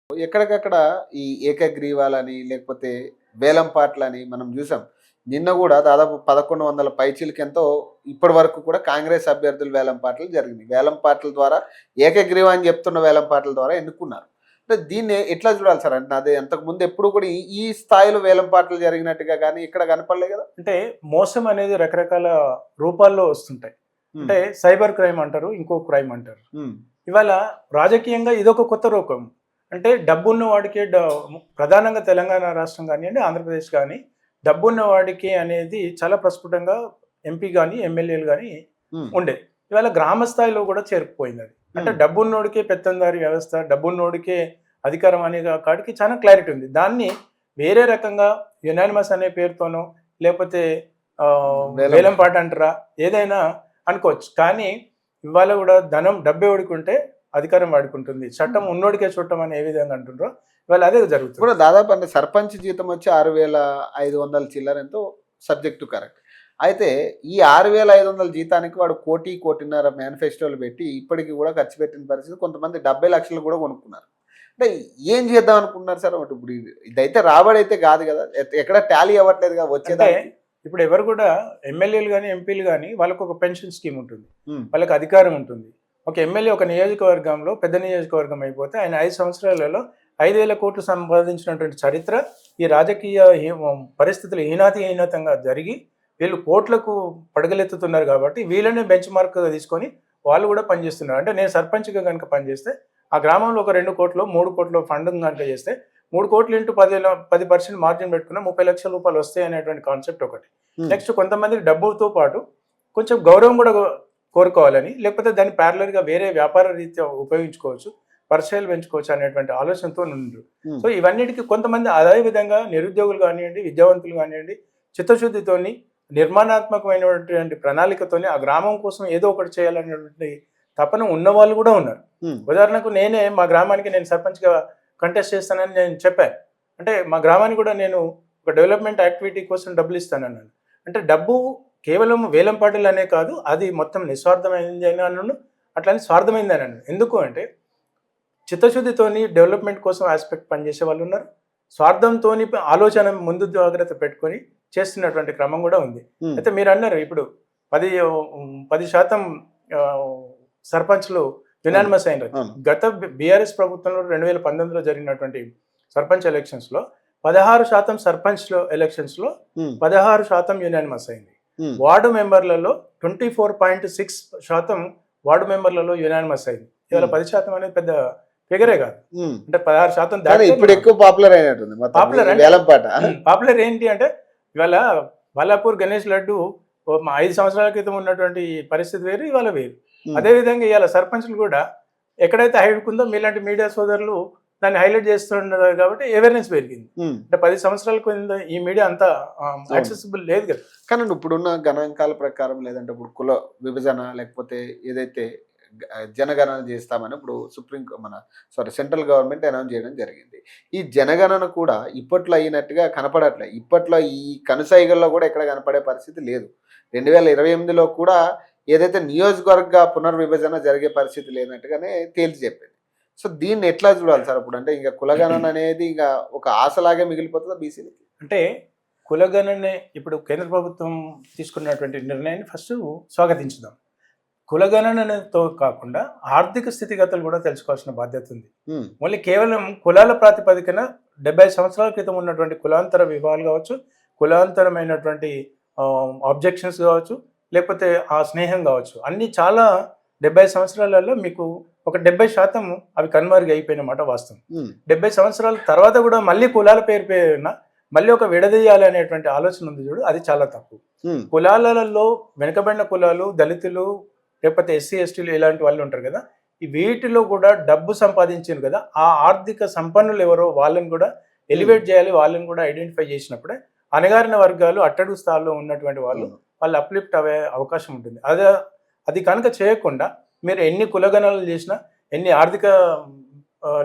ఎక్కడికక్కడ ఈ ఏకగ్రీవాలని లేకపోతే వేలం పాటలని మనం చూసాం. నిన్న గూడా దాదాపు 1100 పైచిలకెంతో ఇప్పటి వరకు కూడా కాంగ్రెస్ అభ్యర్థులు వేలం పాటలు జరిగినాయి. వేలం పాటల ద్వారా ఏకగ్రీవం అని చెప్తున్న వేలం పాటల ద్వారా ఎన్నుకున్నారు. అంటే దీన్ని ఎట్లా చూడాలి సార్? అంటే అదే అంతకుముందు ఎప్పుడు కూడా ఈ ఈ స్థాయిలో వేలం పాటలు జరిగినట్టుగా గానీ ఎక్కడ కనపడలే గదా! అంటే మోసం అనేది రకరకాల రూపాల్లో వస్తుంటాయి. హ్మ్. అంటే సైబర్ క్రైమ్ అంటారు, ఇంకో క్రైమ్ అంటారు. హ్మ్. ఇవాళ రాజకీయంగా ఇదొక కొత్త రూపం. అంటే డబ్బున్న వాడికి ప్రధానంగా తెలంగాణ రాష్ట్రం కానియండి, ఆంధ్రప్రదేశ్ కానీ డబ్బున్న వాడికి అనేది చాలా ప్రస్ఫుటంగా ఎంపీ గాని, ఎమ్మెల్యేలు గాని హ్మ్. ఉండేది. ఇవాళ గ్రామ స్థాయిలో కూడా చేరుకుపోయింది అది. అంటే డబ్బున్నోడికే పెత్తందారి వ్యవస్థ, డబ్బున్నోడికే అధికారం అనే కాడికి చాలా క్లారిటీ ఉంది. దాన్ని వేరే రకంగా యునానిమస్ అనే పేరుతోనో లేకపోతే వేలం పాట అంటారా ఏదైనా అనుకోవచ్చు. కానీ ఇవాళ కూడా ధనం డబ్బెవడికి ఉంటే అధికారం వాడుకుంటుంది. చట్టం ఉన్నోడికే చుట్టం అని ఏ విధంగా అంటుండ్రో ఇవాళ అదే జరుగుతుంది. కూడా దాదాపు అంటే సర్పంచ్ జీతం వచ్చి 6,500 చిల్లర ఎంతో సబ్జెక్ట్ టు కరెక్ట్. అయితే ఈ 6,500 జీతానికి వాడు 1,00,00,000 మేనిఫెస్టోలు పెట్టి ఇప్పటికి కూడా ఖర్చు పెట్టిన పరిస్థితి. కొంతమంది 70,00,000 కూడా కొనుక్కున్నారు. అంటే ఏం చేద్దాం అనుకుంటున్నారు సార్? ఇప్పుడు ఇదైతే రాబడి అయితే కాదు కదా, ఎక్కడ టాలీ అవ్వట్లేదు కదా వచ్చేదానికి. ఇప్పుడు ఎవరు కూడా ఎమ్మెల్యేలు కానీ ఎంపీలు కానీ వాళ్ళకు ఒక పెన్షన్ స్కీమ్ ఉంటుంది, ఉమ్, వాళ్ళకి అధికారం ఉంటుంది. ఒక ఎమ్మెల్యే ఒక నియోజకవర్గంలో పెద్ద నియోజకవర్గం అయిపోతే ఆయన 5 సంవత్సరాలలో 5,000 కోట్లు సంపాదించినటువంటి చరిత్ర ఈ రాజకీయ పరిస్థితులు హీనాతంగా జరిగి వీళ్ళు కోట్లకు పడగలెత్తుతున్నారు కాబట్టి వీళ్ళనే బెంచ్ మార్క్గా తీసుకొని వాళ్ళు కూడా పనిచేస్తున్నారు. అంటే నేను సర్పంచ్గా కనుక పనిచేస్తే ఆ గ్రామంలో ఒక 2 కోట్లు 3 కోట్లు ఫండ్ కనుక చేస్తే 3 కోట్లు ఇంటూ 10% మార్జిన్ పెట్టుకున్న 30 లక్షల రూపాయలు వస్తాయి అనేటువంటి కాన్సెప్ట్ ఒకటి. నెక్స్ట్ కొంతమంది డబ్బుతో పాటు కొంచెం గౌరవం కూడా కోరుకోవాలని, లేకపోతే దాన్ని ప్యారలర్గా వేరే వ్యాపార రీత్యా ఉపయోగించుకోవచ్చు, పరిచయాలు పెంచుకోవచ్చు అనేటువంటి ఆలోచనతో ఉన్నారు. సో ఇవన్నిటికీ కొంతమంది అదే విధంగా నిరుద్యోగులు కానివ్వండి, విద్యావంతులు కానివ్వండి, చిత్తశుద్ధితోని నిర్మాణాత్మకమైనటువంటి ప్రణాళికతోని ఆ గ్రామం కోసం ఏదో ఒకటి చేయాలనేటువంటి తపన ఉన్న వాళ్ళు కూడా ఉన్నారు. ఉదాహరణకు నేనే మా గ్రామానికి నేను సర్పంచ్గా కంటెస్ట్ చేస్తానని నేను చెప్పాను. అంటే మా గ్రామానికి కూడా నేను ఒక డెవలప్మెంట్ యాక్టివిటీ కోసం డబ్బులు ఇస్తానన్నాను. అంటే డబ్బు కేవలం వేలం పాటలు అనే కాదు, అది మొత్తం నిస్వార్థమైంది అని అన్నాను, అట్లని స్వార్థమైంది అని అన్నాను. ఎందుకు అంటే చిత్తశుద్ధితోని డెవలప్మెంట్ కోసం ఆస్పెక్ట్ పనిచేసే వాళ్ళు ఉన్నారు, స్వార్థంతో ఆలోచన ముందు జాగ్రత్త పెట్టుకొని చేస్తున్నటువంటి క్రమం కూడా ఉంది. అయితే మీరు అన్నారు ఇప్పుడు 10% సర్పంచ్లు యునానిమస్ అయినారు. గత బీఆర్ఎస్ ప్రభుత్వంలో 2019లో జరిగినటువంటి సర్పంచ్ ఎలక్షన్స్లో 16% సర్పంచ్ ఎలక్షన్స్లో 16% యునానిమస్ అయింది. వార్డు మెంబర్లలో 24.6% వార్డు మెంబర్లలో యునానిమస్ అయింది. ఇవాళ 10% అనేది పెద్ద ఫిగరే కాదు. అంటే 16% దాటి ఇప్పుడు ఎక్కువ పాపులర్ అయినట్టుంది. పాపులర్ ఏంటి అంటే ఇవాళ బాలాపూర్ గణేష్ లడ్డు 5 సంవత్సరాల క్రితం ఉన్నటువంటి పరిస్థితి వేరు, ఇవాళ వేరు. అదేవిధంగా ఇవాళ సర్పంచ్లు కూడా ఎక్కడైతే హైలైట్ ఉందో మీలాంటి మీడియా సోదరులు దాన్ని హైలైట్ చేస్తున్నారు కాబట్టి అవేర్నెస్ పెరిగింది. అంటే 10 సంవత్సరాల కింద ఈ మీడియా అంతా యాక్సెసిబుల్ లేదు కదా. కానీ ఇప్పుడున్న గణాంకాల ప్రకారం లేదంటే ఇప్పుడు కుల విభజన లేకపోతే ఏదైతే జనగణన చేస్తామని ఇప్పుడు సెంట్రల్ గవర్నమెంట్ అనౌన్స్ చేయడం జరిగింది. ఈ జనగణన కూడా ఇప్పట్లో అయినట్టుగా కనపడట్లేదు. ఇప్పట్లో ఈ కనుసైగల్లో కూడా ఎక్కడ కనపడే పరిస్థితి లేదు. 2028లో కూడా ఏదైతే నియోజకవర్గ పునర్విభజన జరిగే పరిస్థితి లేనట్టుగానే తేల్చి చెప్పింది. సో దీన్ని ఎట్లా చూడాలి సార్? ఇప్పుడు అంటే ఇంకా కులగణన అనేది ఇంకా ఒక ఆశలాగే మిగిలిపోతుందా బీసీలకి? అంటే కులగణనే ఇప్పుడు కేంద్ర ప్రభుత్వం తీసుకున్నటువంటి నిర్ణయాన్ని ఫస్ట్ స్వాగతించుదాం. కులగణనతో కాకుండా ఆర్థిక స్థితిగతులు కూడా తెలుసుకోవాల్సిన బాధ్యత ఉంది. మళ్ళీ కేవలం కులాల ప్రాతిపదికన 70 సంవత్సరాల క్రితం ఉన్నటువంటి కులాంతర వివాహాలు కావచ్చు, కులాంతరమైనటువంటి ఆబ్జెక్షన్స్ కావచ్చు, లేకపోతే ఆ స్నేహం కావచ్చు, అన్నీ చాలా 70 సంవత్సరాలలో మీకు ఒక 70% అవి కనుమరుగు అయిపోయినమాట వాస్తవం. 70 సంవత్సరాల తర్వాత కూడా మళ్ళీ కులాల పేరున మళ్ళీ ఒక విడదీయాలి అనేటువంటి ఆలోచన ఉంది చూడు, అది చాలా తప్పు. కులాలలో వెనుకబడిన కులాలు, దళితులు, లేకపోతే ఎస్సీ ఎస్టీలు ఇలాంటి వాళ్ళు ఉంటారు కదా, ఈ వీటిలో కూడా డబ్బు సంపాదించారు కదా, ఆ ఆర్థిక సంపన్నులు ఎవరో వాళ్ళని కూడా ఎలివేట్ చేయాలి. వాళ్ళని కూడా ఐడెంటిఫై చేసినప్పుడే అణగారిన వర్గాలు, అట్టడుగు స్థాయిలో ఉన్నటువంటి వాళ్ళు అప్లిఫ్ట్ అయ్యే అవకాశం ఉంటుంది. అది కనుక చేయకుండా మీరు ఎన్ని కులగణనలు చేసినా, ఎన్ని ఆర్థిక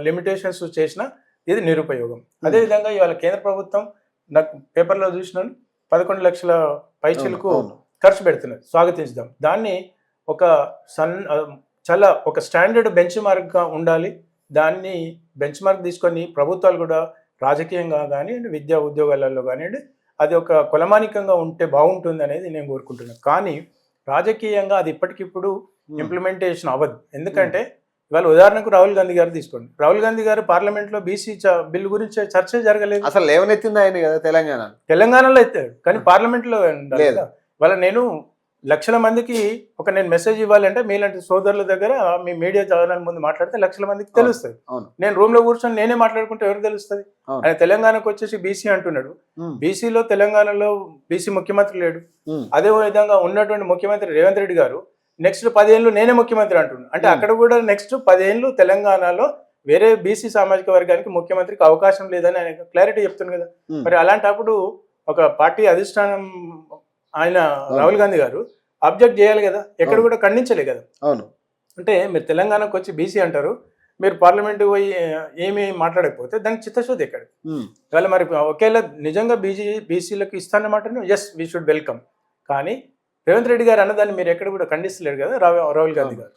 లిమిటేషన్స్ చేసినా ఇది నిరుపయోగం. అదేవిధంగా ఇవాళ కేంద్ర ప్రభుత్వం నాకు పేపర్లో చూసినాను 11 లక్షల పైచీలకు ఖర్చు పెడుతున్నారు, స్వాగతించుదాం. దాన్ని ఒక చాలా ఒక స్టాండర్డ్ బెంచ్ మార్క్గా ఉండాలి. దాన్ని బెంచ్ మార్క్ తీసుకొని ప్రభుత్వాలు కూడా రాజకీయంగా కానివ్వండి, విద్యా ఉద్యోగాలలో కానివ్వండి, అది ఒక కొలమానికంగా ఉంటే బాగుంటుంది అనేది నేను కోరుకుంటున్నాను. కానీ రాజకీయంగా అది ఇప్పటికిప్పుడు ఇంప్లిమెంటేషన్ అవ్వదు. ఎందుకంటే ఇవాళ ఉదాహరణకు రాహుల్ గాంధీ గారు తీసుకోండి. రాహుల్ గాంధీ గారు పార్లమెంట్లో బీసీ బిల్లు గురించి చర్చ జరగలేదు. అసలు లేవనెత్తింది ఆయన కదా తెలంగాణ. తెలంగాణలో ఎత్తాడు కానీ పార్లమెంట్లో ఉండాలి లేదు. కదా. ఇవాళ నేను లక్షల మందికి నేను మెసేజ్ ఇవ్వాలంటే మీలాంటి సోదరుల దగ్గర మీ మీడియా ఛానల్ ముందు మాట్లాడితే లక్షల మందికి తెలుస్తుంది. అవును. నేను రూమ్ లో కూర్చొని నేనే మాట్లాడుకుంటే ఎవరికి తెలుస్తుంది? అవును. ఆయన తెలంగాణకు వచ్చేసి బీసీ అంటున్నాడు. బీసీలో తెలంగాణలో బీసీ ముఖ్యమంత్రి లేడు. అదే విధంగా ఉన్నటువంటి ముఖ్యమంత్రి రేవంత్ రెడ్డి గారు నెక్స్ట్ 10 ఏళ్ళు నేనే ముఖ్యమంత్రి అంటున్నాడు. అంటే అక్కడ కూడా నెక్స్ట్ 10 ఏళ్ళు తెలంగాణలో వేరే బీసీ సామాజిక వర్గానికి ముఖ్యమంత్రికి అవకాశం లేదని ఆయన క్లారిటీ చెప్తుంది కదా. మరి అలాంటప్పుడు ఒక పార్టీ అధిష్టానం ఆయన రాహుల్ గాంధీ గారు అబ్జెక్ట్ చేయాలి కదా. ఎక్కడ కూడా ఖండించలే కదా. అవును. అంటే మీరు తెలంగాణకు వచ్చి బీసీ అంటారు, మీరు పార్లమెంట్కి పోయి ఏమి మాట్లాడకపోతే దానికి చిత్తశుద్ధి ఎక్కడ? ఇవాళ మరి ఒకేలా నిజంగా బీసీలకు ఇస్తానమాట, ఎస్ వీ షుడ్ వెల్కమ్. కానీ రేవంత్ రెడ్డి గారు అన్నదాన్ని మీరు ఎక్కడ కూడా ఖండిస్తలేరు కదా రాహుల్ గాంధీ గారు.